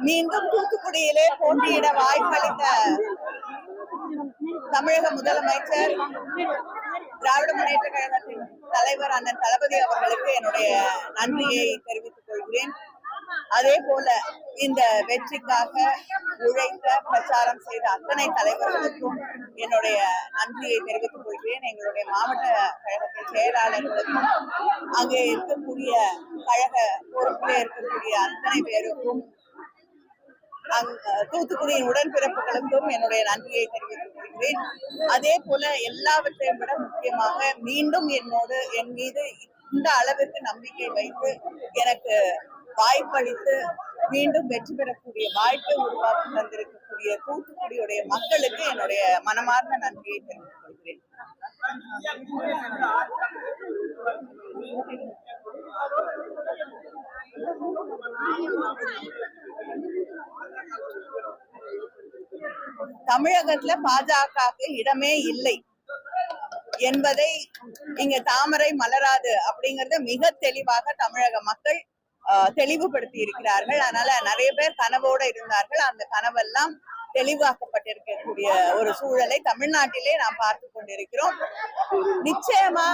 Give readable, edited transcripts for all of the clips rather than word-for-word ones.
மீண்டும் தூத்துக்குடியிலே போட்டியிட வாய்ப்பளித்த தமிழக முதலமைச்சர் திராவிட முன்னேற்ற கழகத்தின் தலைவர் அண்ணன் தளபதி அவர்களுக்கு என்னுடைய நன்றியை தெரிவித்துக் கொள்கிறேன். அதே போல இந்த வெற்றிக்காக உழைத்த பிரச்சாரம் செய்த அத்தனை தலைவர்களுக்கும் என்னுடைய நன்றியை தெரிவித்துக் கொள்கிறேன். எங்களுடைய மாவட்ட கழகத்தின் செயலாளர்களுக்கும் அங்கே இருக்கக்கூடிய கழக பொறுப்பிலே இருக்கக்கூடிய அத்தனை பேருக்கும் தூத்துக்குடியின் உடன்பிறப்புகளுக்கும் என்னுடைய நன்றியை தெரிவித்துக் கொள்கிறேன். அதே போல எல்லாவற்றையும் விட முக்கியமாக மீண்டும் என் மீது இந்த அளவிற்கு நம்பிக்கை வைத்து எனக்கு வாய்ப்பளித்து மீண்டும் வெற்றி பெறக்கூடிய வாய்ப்பை உருவாக்கி தந்திருக்கக்கூடிய தூத்துக்குடியுடைய மக்களுக்கு என்னுடைய மனமார்ந்த நன்றியை தெரிவித்துக் கொள்கிறேன். தமிழகத்துல பாஜகவுக்கு இடமே இல்லை என்பதை இங்க தாமரை மலராது அப்படிங்கறத மிக தெளிவாக தமிழக மக்கள் தெளிவுபடுத்தி இருக்கிறார்கள். அதனால நிறைய பேர் கனவோட இருந்தார்கள். அந்த கனவெல்லாம் தெளிவாக்கப்பட்டிருக்கக்கூடிய ஒரு சூழலை தமிழ்நாட்டிலே நாம் பார்த்து கொண்டிருக்கிறோம். நிச்சயமா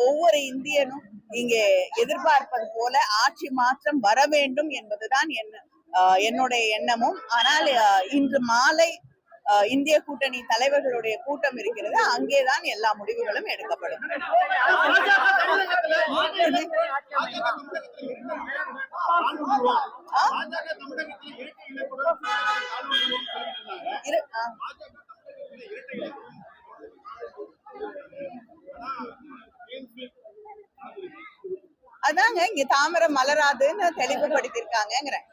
ஒவ்வொரு இந்தியனும் இங்கே எதிர்பார்ப்பது போல ஆட்சி மாற்றம் வர வேண்டும் என்பதுதான் என்னுடைய எண்ணமும். ஆனால் இன்று மாலை இந்திய கூட்டணி தலைவர்களுடைய கூட்டம் இருக்கிறது. அங்கேதான் எல்லா முடிவுகளும் எடுக்கப்படும். அதாங்க இங்க தாமரை மலராதுன்னு தெளிவுபடுத்திருக்காங்கிறேன்.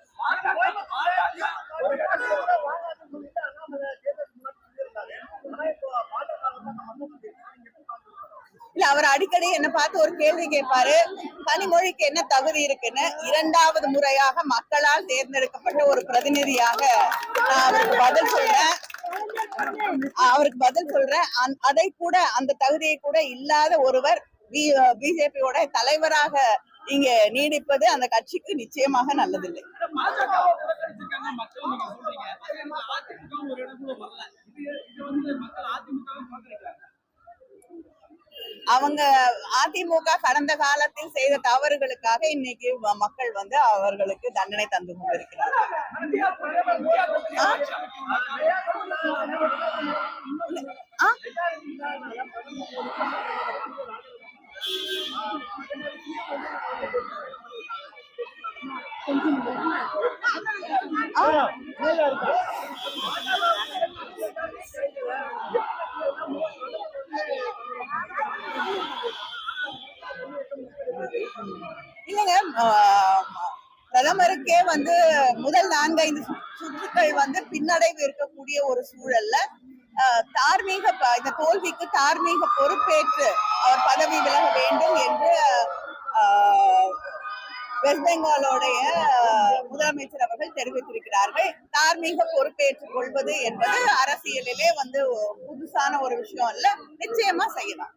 இல்ல, அவர் அடிக்கடி என்ன பார்த்து ஒரு கேள்வி கேட்பாரு, கனிமொழிக்கு என்ன தகுதி இருக்குன்னு. இரண்டாவது முறையாக மக்களால் தேர்ந்தெடுக்கப்பட்ட ஒரு பிரதிநிதியாக நான் அவருக்கு பதில் சொல்றேன். அதை கூட அந்த தகுதியை கூட இல்லாத ஒருவர் பிஜேபியோட தலைவராக இங்க நீடிப்பது அந்த கட்சிக்கு நிச்சயமாக நல்லதில்லை. அவங்க அதிமுக கடந்த காலத்தில் செய்த தவறுகளுக்காக இன்னைக்கு மக்கள் அவர்களுக்கு தண்டனை தந்து கொண்டிருக்கிறார். இல்லைங்க, பிரதமருக்கே முதல் 4-5 சுற்றுக்கள் பின்னடைவு இருக்கக்கூடிய ஒரு சூழல்ல இந்த தோல்விக்கு தார்மீக பொறுப்பேற்று அவர் பதவி விலக வேண்டும் என்று வெஸ்ட் பெங்காலோடைய முதலமைச்சர் அவர்கள் தெரிவித்திருக்கிறார்கள். தார்மீக பொறுப்பேற்றுக் கொள்வது என்பது அரசியலிலே புதுசான ஒரு விஷயம் இல்ல, நிச்சயமா செய்யலாம்.